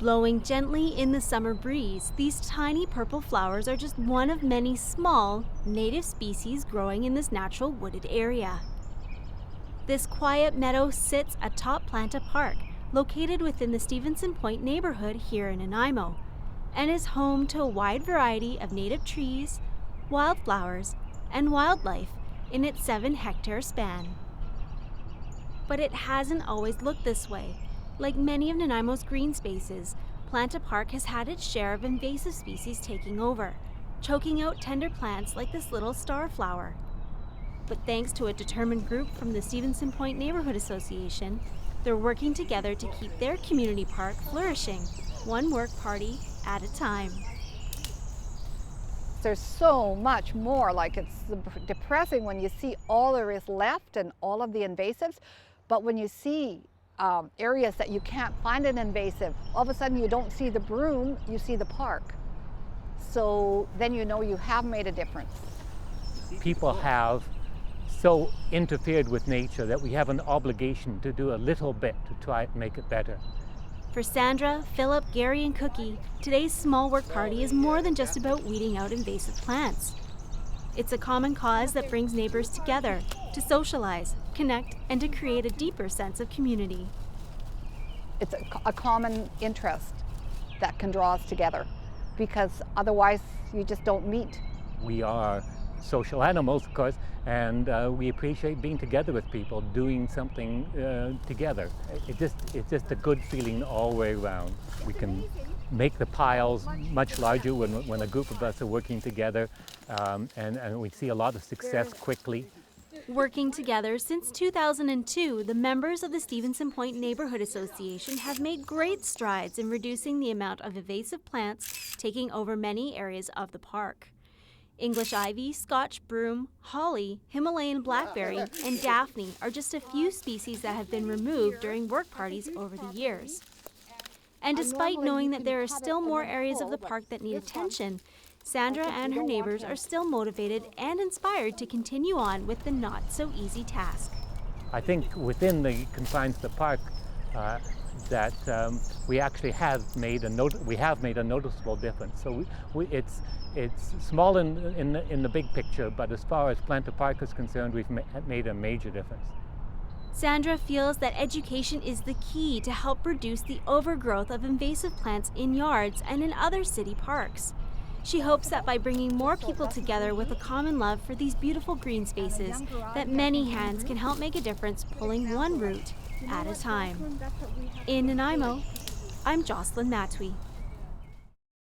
Blowing gently in the summer breeze, these tiny purple flowers are just one of many small, native species growing in this natural wooded area. This quiet meadow sits atop Planta Park, located within the Stephenson Point neighborhood here in Nanaimo, and is home to a wide variety of native trees, wildflowers, and wildlife in its 7-hectare span. But it hasn't always looked this way. Like many of Nanaimo's green spaces, Planta Park has had its share of invasive species taking over, choking out tender plants like this little star flower. But thanks to a determined group from the Stephenson Point Neighborhood Association, they're working together to keep their community park flourishing, one work party at a time. There's so much more. Like, it's depressing when you see all there is left and all of the invasives, but when you see areas that you can't find an invasive, all of a sudden you don't see the broom, you see the park. So then you know you have made a difference. People have so interfered with nature that we have an obligation to do a little bit to try and make it better. For Sandra, Philip, Gary, and Cookie, today's small work party is more than just about weeding out invasive plants. It's a common cause that brings neighbors together to socialize, connect, and to create a deeper sense of community. It's a common interest that can draw us together, because otherwise you just don't meet. We are social animals, of course, and we appreciate being together with people, doing something together. It's just a good feeling all the way around. We can make the piles much larger when a group of us are working together, and we see a lot of success quickly. Working together since 2002, the members of the Stephenson Point Neighborhood Association have made great strides in reducing the amount of invasive plants taking over many areas of the park. English ivy, Scotch broom, holly, Himalayan blackberry, and Daphne are just a few species that have been removed during work parties over the years. And despite knowing that there are still more areas of the park that need attention, Sandra and her neighbors are still motivated and inspired to continue on with the not-so-easy task. I think within the confines of the park that we actually have made a noticeable difference. So it's small in the big picture, but as far as Planta Park is concerned, we've made a major difference. Sandra feels that education is the key to help reduce the overgrowth of invasive plants in yards and in other city parks. She hopes that by bringing more people together with a common love for these beautiful green spaces, that many hands can help make a difference, pulling one root at a time. In Nanaimo, I'm Jocelyn Matui.